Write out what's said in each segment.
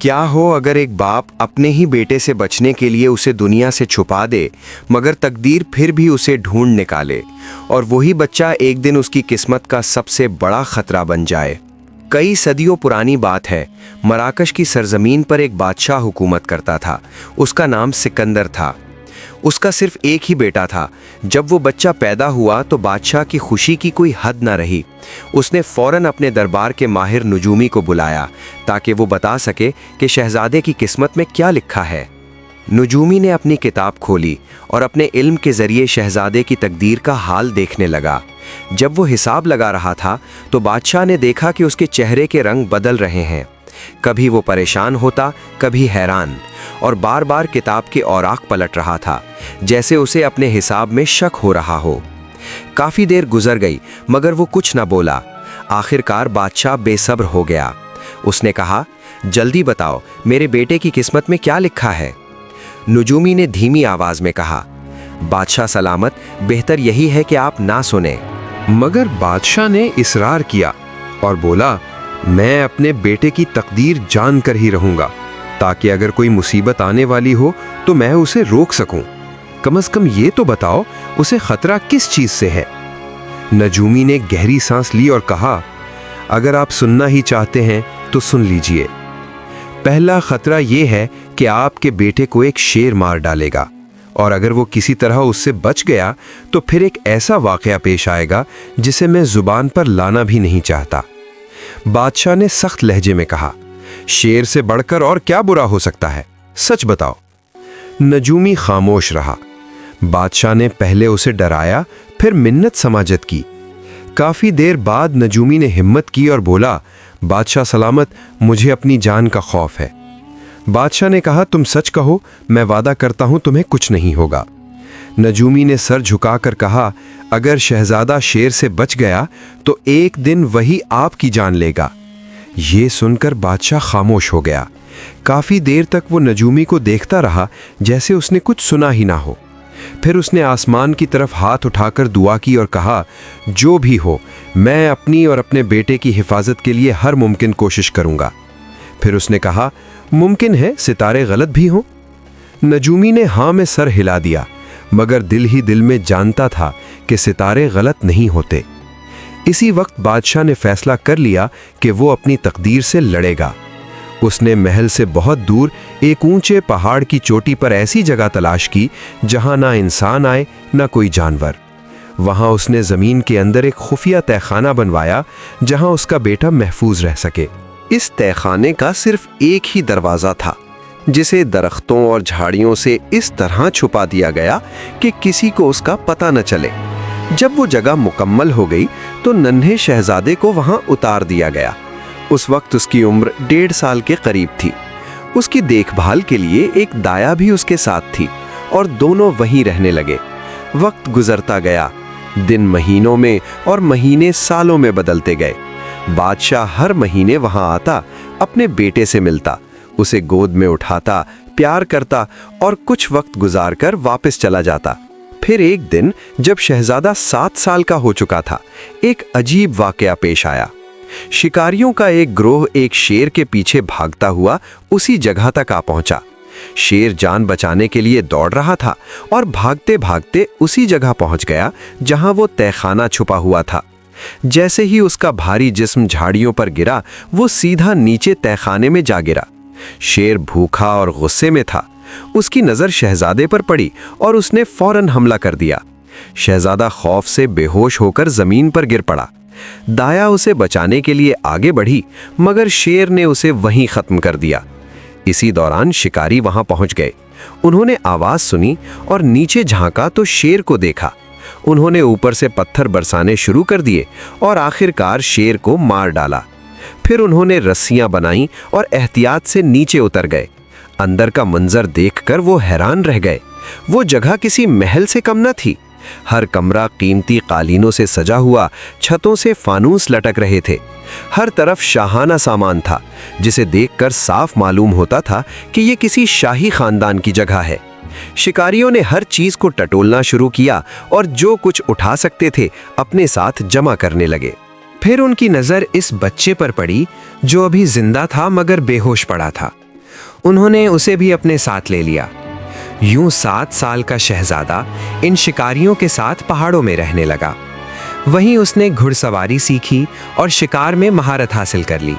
क्या हो अगर एक बाप अपने ही बेटे से बचने के लिए उसे दुनिया से छुपा दे, मगर तकदीर फिर भी उसे ढूंढ निकाले और वही बच्चा एक दिन उसकी किस्मत का सबसे बड़ा खतरा बन जाए। कई सदियों पुरानी बात है। मराकश की सरजमीन पर एक बादशाह हुकूमत करता था। उसका नाम सिकंदर था। उसका सिर्फ एक ही बेटा था। जब वो बच्चा पैदा हुआ तो बादशाह की खुशी की कोई हद न रही। उसने फौरन अपने दरबार के माहिर नजूमी को बुलाया ताकि वो बता सके कि शहजादे की किस्मत में क्या लिखा है। नजूमी ने अपनी किताब खोली और अपने इल्म के जरिए शहजादे की तकदीर का हाल देखने लगा। जब वो हिसाब लगा रहा था तो बादशाह ने देखा कि उसके चेहरे के रंग बदल रहे हैं। कभी वो परेशान होता, कभी हैरान, और बार बार किताब के औराक पलट रहा था, जैसे उसे अपने हिसाब में शक हो रहा हो। काफी देर गुजर गई मगर वो कुछ न बोला। आखिरकार बादशाह बेसब्र हो गया। उसने कहा, जल्दी बताओ, मेरे बेटे की किस्मत में क्या लिखा है? नजूमी ने धीमी आवाज में कहा, बादशाह सलामत, बेहतर यही है कि आप ना सुने। मगर बादशाह ने इसरार किया और बोला, मैं अपने बेटे की तकदीर जान कर ही रहूंगा, ताकि अगर कोई मुसीबत आने वाली हो तो मैं उसे रोक सकूं। कम से कम ये तो बताओ, उसे खतरा किस चीज से है? नजूमी ने गहरी सांस ली और कहा, अगर आप सुनना ही चाहते हैं तो सुन लीजिए। पहला खतरा यह है कि आपके बेटे को एक शेर मार डालेगा, और अगर वो किसी तरह उससे बच गया तो फिर एक ऐसा वाकया पेश आएगा जिसे मैं जुबान पर लाना भी नहीं चाहता। बादशाह ने सख्त लहजे में कहा, शेर से बढ़कर और क्या बुरा हो सकता है, सच बताओ। नजूमी खामोश रहा। बादशाह ने पहले उसे डराया, फिर मिन्नत समाजत की। काफी देर बाद नजूमी ने हिम्मत की और बोला, बादशाह सलामत, मुझे अपनी जान का खौफ है। बादशाह ने कहा, तुम सच कहो, मैं वादा करता हूं तुम्हें कुछ नहीं होगा। नजूमी ने सर झुकाकर कहा, अगर शहजादा शेर से बच गया तो एक दिन वही आपकी जान लेगा। ये सुनकर बादशाह खामोश हो गया। काफी देर तक वो नजूमी को देखता रहा, जैसे उसने कुछ सुना ही ना हो। फिर उसने आसमान की तरफ हाथ उठाकर दुआ की और कहा, जो भी हो, मैं अपनी और अपने बेटे की हिफाजत के लिए हर मुमकिन कोशिश करूंगा। फिर उसने कहा, मुमकिन है सितारे गलत भी हों? नजूमी ने हाँ में सर हिला दिया, मगर दिल ही दिल में जानता था कि सितारे गलत नहीं होते। इसी वक्त बादशाह ने फैसला कर लिया कि वो अपनी तकदीर से लड़ेगा। उसने महल से बहुत दूर एक ऊंचे पहाड़ की चोटी पर ऐसी जगह तलाश की जहां ना इंसान आए ना कोई जानवर। वहां उसने जमीन के अंदर एक खुफिया तहखाना बनवाया जहां उसका बेटा महफूज रह सके। इस तहखाने का सिर्फ एक ही दरवाजा था, जिसे दरख्तों और झाड़ियों से इस तरह छुपा दिया गया कि किसी को उसका पता न चले। जब वो जगह मुकम्मल हो गई तो नन्हे शहजादे को वहां उतार दिया गया। उस वक्त उसकी उम्र 1.5 साल के करीब थी। उसकी देखभाल के लिए एक दाया भी उसके साथ थी और दोनों वहीं रहने लगे। वक्त गुजरता गया, दिन महीनों में और महीने सालों में बदलते गए। बादशाह हर महीने वहां आता, अपने बेटे से मिलता, उसे गोद में उठाता, प्यार करता और कुछ वक्त गुजारकर वापस चला जाता। फिर एक दिन जब शहजादा 7 साल का हो चुका था, एक अजीब वाकया पेश आया। शिकारियों का एक ग्रोह एक शेर के पीछे भागता हुआ उसी जगह तक आ पहुंचा। शेर जान बचाने के लिए दौड़ रहा था और भागते भागते उसी जगह पहुंच गया जहां वो तहखाना छुपा हुआ था। जैसे ही उसका भारी जिस्म झाड़ियों पर गिरा, वो सीधा नीचे तहखाने में जा गिरा। शेर भूखा और गुस्से में था। उसकी नजर शहजादे पर पड़ी और उसने फौरन हमला कर दिया। शहजादा खौफ से बेहोश होकर जमीन पर गिर पड़ा। दाया उसे बचाने के लिए आगे बढ़ी, मगर शेर ने उसे वहीं खत्म कर दिया। इसी दौरान शिकारी वहां पहुंच गए। उन्होंने आवाज सुनी और नीचे झांका तो शेर को देखा। उन्होंने ऊपर से पत्थर बरसाने शुरू कर दिए और आखिरकार शेर को मार डाला। फिर उन्होंने रस्सियां बनाई और एहतियात से नीचे उतर गए। अंदर का मंजर देखकर वो हैरान रह गए। वो जगह किसी महल से कम न थी। हर कमरा कीमती कालीनों से सजा हुआ, छतों से फानूस लटक रहे थे। हर तरफ शाहाना सामान था, जिसे देखकर साफ मालूम होता था कि ये किसी शाही खानदान की जगह है। शिकारियों ने हर चीज को टटोलना शुरू किया और जो कुछ उठा सकते थे अपने साथ जमा करने लगे। फिर उनकी नजर इस बच्चे पर पड़ी जो अभी जिंदा था मगर बेहोश पड़ा था। انہوں نے اسے بھی اپنے ساتھ لے لیا۔ یوں 7 سال کا شہزادہ ان شکاریوں کے ساتھ پہاڑوں میں رہنے لگا۔ وہیں اس نے گھڑ سواری سیکھی اور شکار میں مہارت حاصل کر لی۔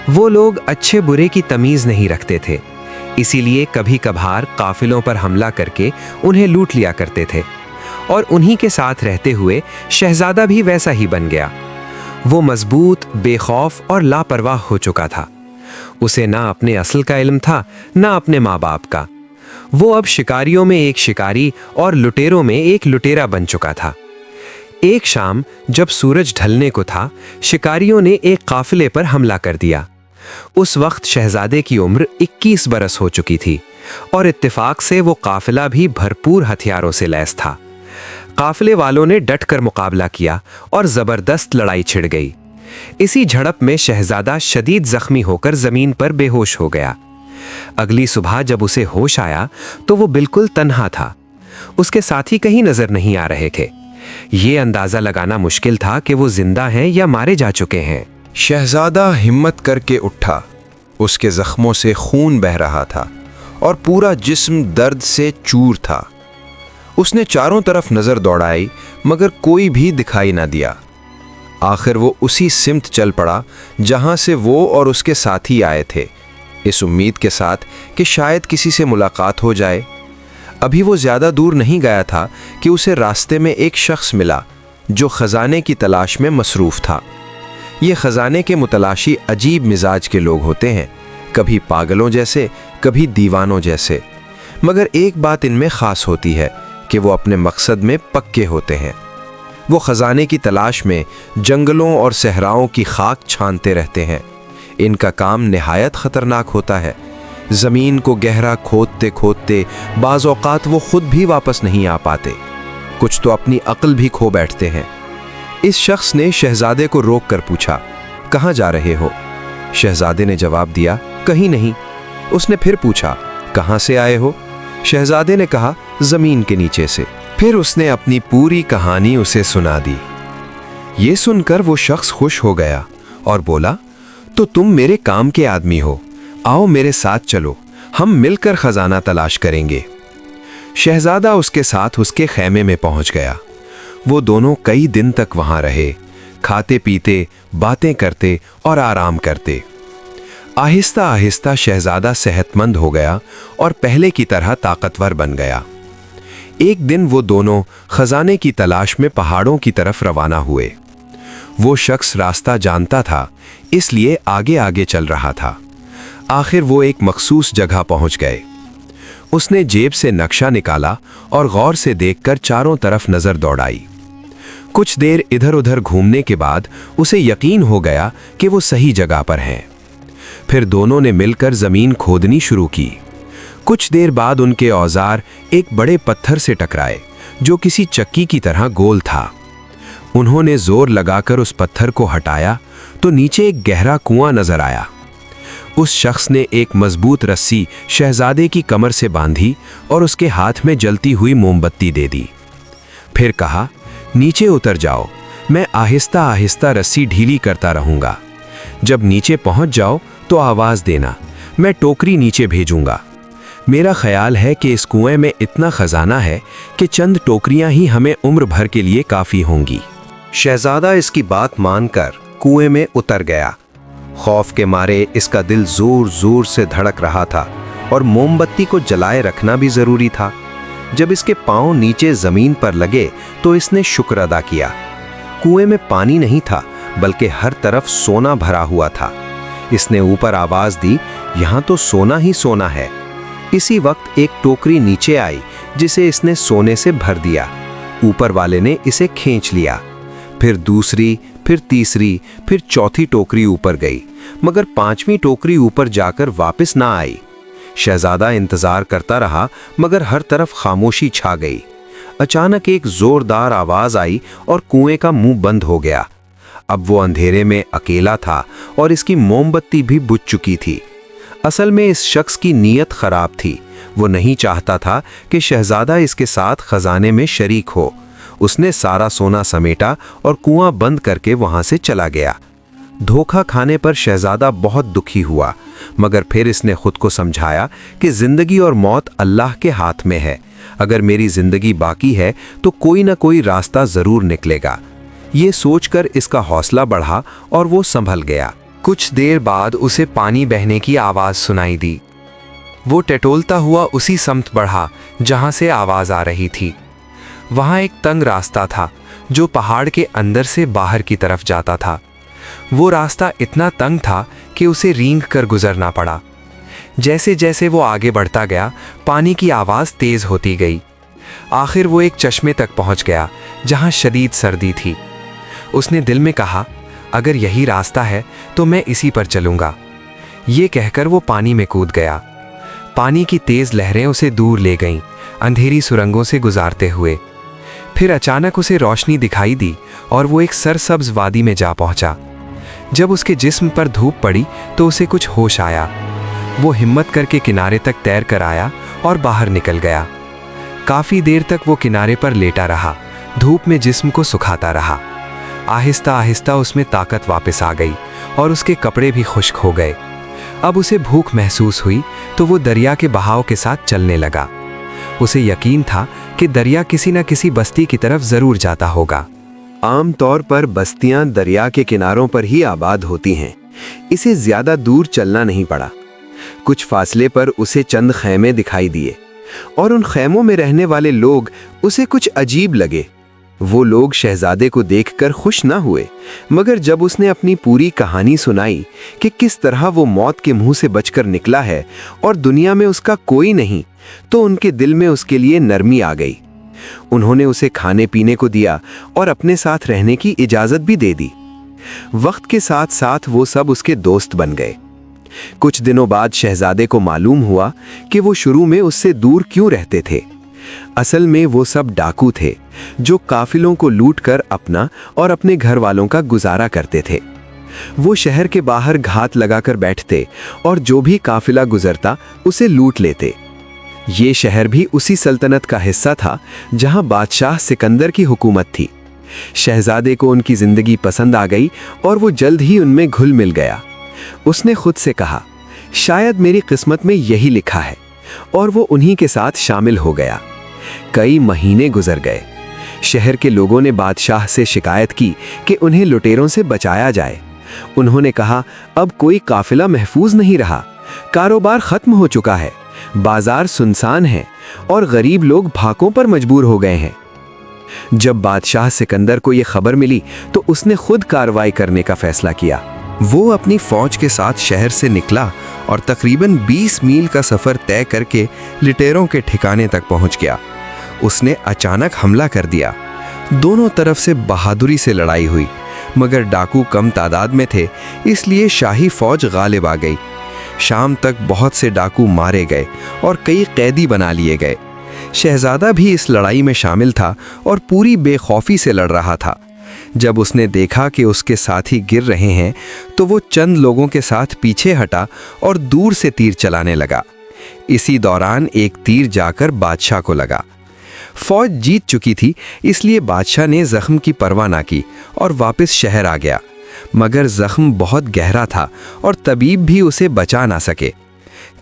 وہ لوگ اچھے برے کی تمیز نہیں رکھتے تھے، اسی لیے کبھی کبھار قافلوں پر حملہ کر کے انہیں لوٹ لیا کرتے تھے، اور انہی کے ساتھ رہتے ہوئے شہزادہ بھی ویسا ہی بن گیا۔ وہ مضبوط، بے خوف اور لاپرواہ ہو چکا تھا۔ اسے نہ اپنے اصل کا علم تھا، نہ اپنے ماں باپ کا۔ وہ اب شکاریوں میں ایک شکاری اور لٹیروں میں ایک لٹیرا بن چکا تھا۔ ایک شام جب سورج ڈھلنے کو تھا، شکاریوں نے ایک قافلے پر حملہ کر دیا۔ اس وقت شہزادے کی عمر 21 برس ہو چکی تھی، اور اتفاق سے وہ قافلہ بھی بھرپور ہتھیاروں سے لیس تھا۔ قافلے والوں نے ڈٹ کر مقابلہ کیا اور زبردست لڑائی چھڑ گئی۔ اسی جھڑپ میں شہزادہ شدید زخمی ہو کر زمین پر بے ہوش ہو گیا۔ اگلی صبح جب اسے ہوش آیا تو وہ بالکل تنہا تھا۔ اس کے ساتھی کہیں نظر نہیں آ رہے تھے۔ یہ اندازہ لگانا مشکل تھا کہ وہ زندہ ہیں یا مارے جا چکے ہیں۔ شہزادہ ہمت کر کے اٹھا۔ اس کے زخموں سے خون بہہ رہا تھا اور پورا جسم درد سے چور تھا۔ اس نے چاروں طرف نظر دوڑائی مگر کوئی بھی دکھائی نہ دیا۔ آخر وہ اسی سمت چل پڑا جہاں سے وہ اور اس کے ساتھی آئے تھے، اس امید کے ساتھ کہ شاید کسی سے ملاقات ہو جائے۔ ابھی وہ زیادہ دور نہیں گیا تھا کہ اسے راستے میں ایک شخص ملا جو خزانے کی تلاش میں مصروف تھا۔ یہ خزانے کے متلاشی عجیب مزاج کے لوگ ہوتے ہیں، کبھی پاگلوں جیسے، کبھی دیوانوں جیسے، مگر ایک بات ان میں خاص ہوتی ہے کہ وہ اپنے مقصد میں پکے ہوتے ہیں۔ وہ خزانے کی تلاش میں جنگلوں اور صحراؤں کی خاک چھانتے رہتے ہیں۔ ان کا کام نہایت خطرناک ہوتا ہے۔ زمین کو گہرا کھودتے کھودتے بعض اوقات وہ خود بھی واپس نہیں آ پاتے، کچھ تو اپنی عقل بھی کھو بیٹھتے ہیں۔ اس شخص نے شہزادے کو روک کر پوچھا، کہاں جا رہے ہو؟ شہزادے نے جواب دیا، کہیں نہیں۔ اس نے پھر پوچھا، کہاں سے آئے ہو؟ شہزادے نے کہا، زمین کے نیچے سے۔ پھر اس نے اپنی پوری کہانی اسے سنا دی۔ یہ سن کر وہ شخص خوش ہو گیا اور بولا، تو تم میرے کام کے آدمی ہو، آؤ میرے ساتھ چلو، ہم مل کر خزانہ تلاش کریں گے۔ شہزادہ اس کے ساتھ اس کے خیمے میں پہنچ گیا۔ وہ دونوں کئی دن تک وہاں رہے، کھاتے پیتے، باتیں کرتے اور آرام کرتے۔ آہستہ آہستہ شہزادہ صحت مند ہو گیا اور پہلے کی طرح طاقتور بن گیا۔ ایک دن وہ دونوں خزانے کی تلاش میں پہاڑوں کی طرف روانہ ہوئے۔ وہ شخص راستہ جانتا تھا، اس لیے آگے آگے چل رہا تھا۔ آخر وہ ایک مخصوص جگہ پہنچ گئے۔ اس نے جیب سے نقشہ نکالا اور غور سے دیکھ کر چاروں طرف نظر دوڑائی۔ کچھ دیر ادھر ادھر گھومنے کے بعد اسے یقین ہو گیا کہ وہ صحیح جگہ پر ہیں۔ پھر دونوں نے مل کر زمین کھودنی شروع کی۔ کچھ دیر بعد ان کے اوزار ایک بڑے پتھر سے ٹکرائے جو کسی چکی کی طرح گول تھا۔ انہوں نے زور لگا کر اس پتھر کو ہٹایا تو نیچے ایک گہرا کنواں نظر آیا۔ اس شخص نے ایک مضبوط رسی شہزادے کی کمر سے باندھی اور اس کے ہاتھ میں جلتی ہوئی موم بتی دے دی۔ پھر کہا، نیچے اتر جاؤ، میں آہستہ آہستہ رسی ڈھیلی کرتا رہوں گا۔ جب نیچے پہنچ جاؤ تو آواز دینا، میں ٹوکری نیچے بھیجوں گا۔ میرا خیال ہے کہ اس کنویں میں اتنا خزانہ ہے کہ چند ٹوکریاں ہی ہمیں عمر بھر کے لیے کافی ہوں گی۔ شہزادہ اس کی بات مان کر کنویں میں اتر گیا۔ خوف کے مارے اس کا دل زور زور سے دھڑک رہا تھا اور موم بتی کو جلائے رکھنا بھی ضروری تھا۔ جب اس کے پاؤں نیچے زمین پر لگے تو اس نے شکر ادا کیا۔ کنویں میں پانی نہیں تھا بلکہ ہر طرف سونا بھرا ہوا تھا۔ اس نے اوپر آواز دی، یہاں تو سونا ہی سونا ہے۔ اسی وقت ایک ٹوکری نیچے آئی جسے اس نے سونے سے بھر دیا۔ اوپر والے نے اسے کھینچ لیا۔ پھر دوسری، پھر تیسری، پھر چوتھی ٹوکری اوپر گئی، مگر پانچویں ٹوکری اوپر جا کر واپس نہ آئی۔ شہزادہ انتظار کرتا رہا مگر ہر طرف خاموشی چھا گئی۔ اچانک ایک زوردار آواز آئی اور کنویں کا منہ بند ہو گیا۔ اب وہ اندھیرے میں اکیلا تھا اور اس کی موم بتی بھی بجھ چکی تھی۔ اصل میں اس شخص کی نیت خراب تھی۔ وہ نہیں چاہتا تھا کہ شہزادہ اس کے ساتھ خزانے میں شریک ہو۔ اس نے سارا سونا سمیٹا اور کنواں بند کر کے وہاں سے چلا گیا۔ धोखा खाने पर शहजादा बहुत दुखी हुआ, मगर फिर इसने खुद को समझाया कि जिंदगी और मौत अल्लाह के हाथ में है। अगर मेरी जिंदगी बाकी है तो कोई ना कोई रास्ता जरूर निकलेगा। ये सोचकर इसका हौसला बढ़ा और वो संभल गया। कुछ देर बाद उसे पानी बहने की आवाज सुनाई दी। वो टटोलता हुआ उसी समत बढ़ा जहां से आवाज आ रही थी। वहां एक तंग रास्ता था जो पहाड़ के अंदर से बाहर की तरफ जाता था। वो रास्ता इतना तंग था कि उसे रेंग कर गुजरना पड़ा। जैसे जैसे वो आगे बढ़ता गया, पानी की आवाज तेज होती गई। आखिर वो एक चश्मे तक पहुंच गया जहां शदीद सर्दी थी। उसने दिल में कहा, अगर यही रास्ता है तो मैं इसी पर चलूंगा। ये कहकर वो पानी में कूद गया। पानी की तेज लहरें उसे दूर ले गईं, अंधेरी सुरंगों से गुजारते हुए। फिर अचानक उसे रोशनी दिखाई दी और वो एक सरसब्ज वादी में जा पहुंचा। जब उसके जिस्म पर धूप पड़ी तो उसे कुछ होश आया। वो हिम्मत करके किनारे तक तैर कर आया और बाहर निकल गया। काफी देर तक वो किनारे पर लेटा रहा, धूप में जिस्म को सुखाता रहा। आहिस्ता आहिस्ता उसमें ताकत वापस आ गई और उसके कपड़े भी खुश्क हो गए। अब उसे भूख महसूस हुई तो वो दरिया के बहाव के साथ चलने लगा। उसे यकीन था कि दरिया किसी न किसी बस्ती की तरफ जरूर जाता होगा। आम तौर पर बस्तियां दरिया के किनारों पर ही आबाद होती हैं। इसे ज्यादा दूर चलना नहीं पड़ा। कुछ फासले पर उसे चंद खैमे दिखाई दिए और उन खैमों में रहने वाले लोग उसे कुछ अजीब लगे। वो लोग शहजादे को देखकर खुश ना हुए, मगर जब उसने अपनी पूरी कहानी सुनाई कि किस तरह वो मौत के मुंह से बचकर निकला है और दुनिया में उसका कोई नहीं, तो उनके दिल में उसके लिए नरमी आ गई। उन्होंने उसे खाने पीने को दिया और अपने साथ रहने की इजाजत भी दे दी। वक्त के साथ साथ वो सब उसके दोस्त बन गए। कुछ दिनों बाद शहजादे को मालूम हुआ कि वो शुरू में उससे दूर क्यों रहते थे। असल में वो सब डाकू थे जो काफिलों को लूटकर अपना और अपने घर वालों का गुजारा करते थे। वो शहर के बाहर घात लगाकर बैठते और जो भी काफिला गुजरता उसे लूट लेते। ये शहर भी उसी सल्तनत का हिस्सा था जहां बादशाह सिकंदर की हुकूमत थी। शहजादे को उनकी जिंदगी पसंद आ गई और वो जल्द ही उनमें घुल मिल गया। उसने खुद से कहा, शायद मेरी किस्मत में यही लिखा है, और वो उन्हीं के साथ शामिल हो गया। कई महीने गुजर गए। शहर के लोगों ने बादशाह से शिकायत की कि उन्हें लुटेरों से बचाया जाए। उन्होंने कहा, अब कोई काफिला महफूज नहीं रहा, कारोबार खत्म हो चुका है, बाजार सुनसान है और गरीब लोग भागों पर मजबूर हो गए हैं। जब बादशाह सिकंदर को यह खबर मिली तो उसने खुद कार्रवाई करने का फैसला किया। वो अपनी फौज के साथ शहर से निकला और तकरीबन 20 मील का सफर तय करके लुटेरों के ठिकाने तक पहुंच गया। उसने अचानक हमला कर दिया। दोनों तरफ से बहादुरी से लड़ाई हुई, मगर डाकू कम तादाद में थे, इसलिए शाही फौज गालिब आ गई। शाम तक बहुत से डाकू मारे गए और कई कैदी बना लिए गए। शहजादा भी इस लड़ाई में शामिल था और पूरी बेखौफी से लड़ रहा था। जब उसने देखा कि उसके साथी गिर रहे हैं तो वो चंद लोगों के साथ पीछे हटा और दूर से तीर चलाने लगा। इसी दौरान एक तीर जाकर बादशाह को लगा। फौज जीत चुकी थी, इसलिए बादशाह ने जख्म की परवाह ना की और वापस शहर आ गया, मगर जख्म बहुत गहरा था और तबीब भी उसे बचा ना सके।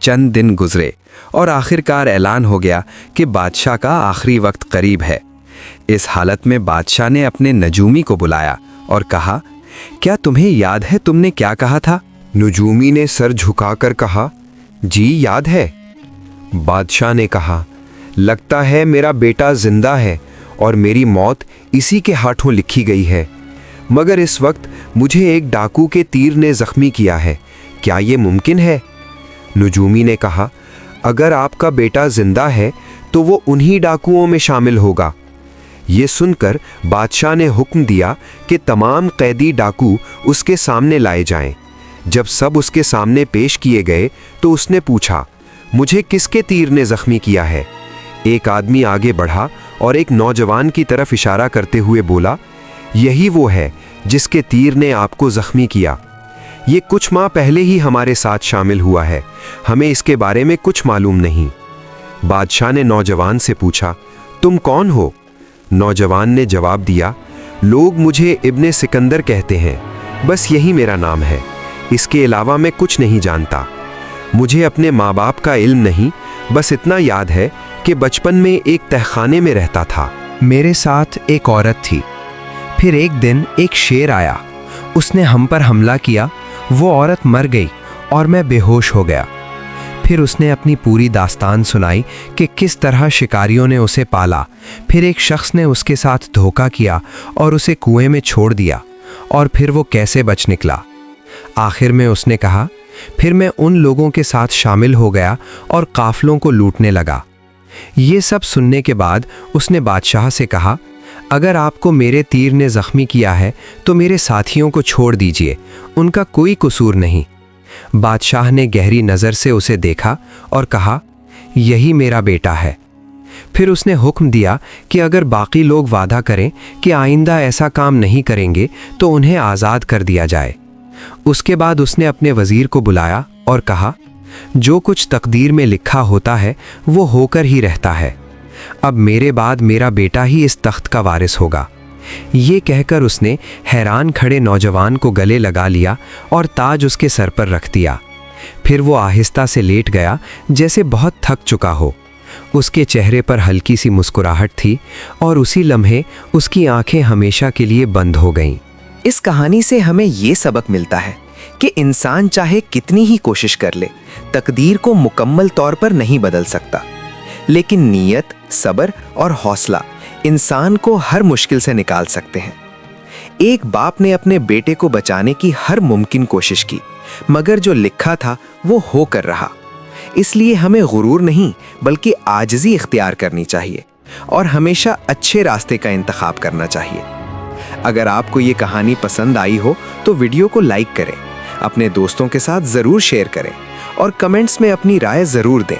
चंद दिन गुजरे और आखिरकार ऐलान हो गया कि बादशाह का आखिरी वक्त करीब है। इस हालत में बादशाह ने अपने नजूमी को बुलाया और कहा, क्या तुम्हें याद है तुमने क्या कहा था? नजूमी ने सर झुकाकर कहा, जी याद है। बादशाह ने कहा, लगता है मेरा बेटा जिंदा है और मेरी मौत इसी के हाथों लिखी गई है, मगर इस वक्त मुझे एक डाकू के तीर ने जख्मी किया है, क्या ये मुमकिन है? नजूमी ने कहा, अगर आपका बेटा जिंदा है तो वो उन्हीं डाकुओं में शामिल होगा। ये सुनकर बादशाह ने हुक्म दिया कि तमाम कैदी डाकू उसके सामने लाए जाएं। जब सब उसके सामने पेश किए गए तो उसने पूछा, मुझे किसके तीर ने जख्मी किया है? एक आदमी आगे बढ़ा और एक नौजवान की तरफ इशारा करते हुए बोला, यही वो है जिसके तीर ने आपको जख्मी किया। ये कुछ माह पहले ही हमारे साथ शामिल हुआ है, हमें इसके बारे में कुछ मालूम नहीं। बादशाह ने नौजवान से पूछा, तुम कौन हो? नौजवान ने जवाब दिया, लोग मुझे इब्ने सिकंदर कहते हैं, बस यही मेरा नाम है, इसके अलावा मैं कुछ नहीं जानता। मुझे अपने माँ बाप का इल्म नहीं, बस इतना याद है कि बचपन में एक तहखाने में रहता था। मेरे साथ एक औरत थी। फिर एक दिन एक शेर आया, उसने हम पर हमला किया। वो औरत मर गई और मैं बेहोश हो गया। फिर उसने अपनी पूरी दास्तान सुनाई कि किस तरह शिकारियों ने उसे पाला। फिर एक शख्स ने उसके साथ धोखा किया और उसे कुएं में छोड़ दिया, और फिर वो कैसे बच निकला। आखिर में उसने कहा, फिर मैं उन लोगों के साथ शामिल हो गया और काफलों को लूटने लगा। ये सब सुनने के बाद उसने बादशाह से कहा, अगर आपको मेरे तीर ने ज़ख्मी किया है तो मेरे साथियों को छोड़ दीजिए, उनका कोई कसूर नहीं। बादशाह ने गहरी नज़र से उसे देखा और कहा, यही मेरा बेटा है। फिर उसने हुक्म दिया कि अगर बाकी लोग वादा करें कि आइंदा ऐसा काम नहीं करेंगे तो उन्हें आज़ाद कर दिया जाए। उसके बाद उसने अपने वज़ीर को बुलाया और कहा, जो कुछ तकदीर में लिखा होता है वो होकर ही रहता है। अब मेरे बाद मेरा बेटा ही इस तख्त का वारिस होगा। ये कहकर उसने हैरान खड़े नौजवान को गले लगा लिया और ताज उसके सर पर रख दिया। फिर वो आहिस्ता से लेट गया जैसे बहुत थक चुका हो। उसके चेहरे पर हल्की सी मुस्कुराहट थी और उसी लम्हे उसकी आंखें हमेशा के लिए बंद हो गईं। इस कहानी से हमें ये सबक मिलता है कि इंसान चाहे कितनी ही कोशिश कर ले, तकदीर को मुकम्मल तौर पर नहीं बदल सकता, लेकिन नीयत, सब्र और हौसला इंसान को हर मुश्किल से निकाल सकते हैं। एक बाप ने अपने बेटे को बचाने की हर मुमकिन कोशिश की, मगर जो लिखा था वो होकर रहा। इसलिए हमें गुरूर नहीं बल्कि आजिज़ी इख्तियार करनी चाहिए और हमेशा अच्छे रास्ते का इंतखाब करना चाहिए। अगर आपको ये कहानी पसंद आई हो तो वीडियो को लाइक करें, अपने दोस्तों के साथ ज़रूर शेयर करें और कमेंट्स में अपनी राय ज़रूर दें।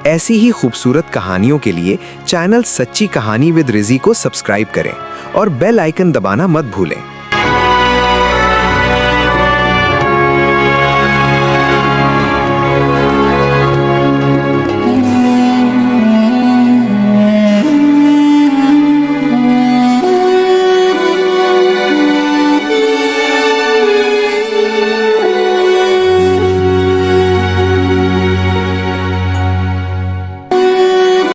ऐसी ही खूबसूरत कहानियों के लिए चैनल सच्ची कहानी विद रिज़ी को सब्सक्राइब करें और बेल आइकन दबाना मत भूलें।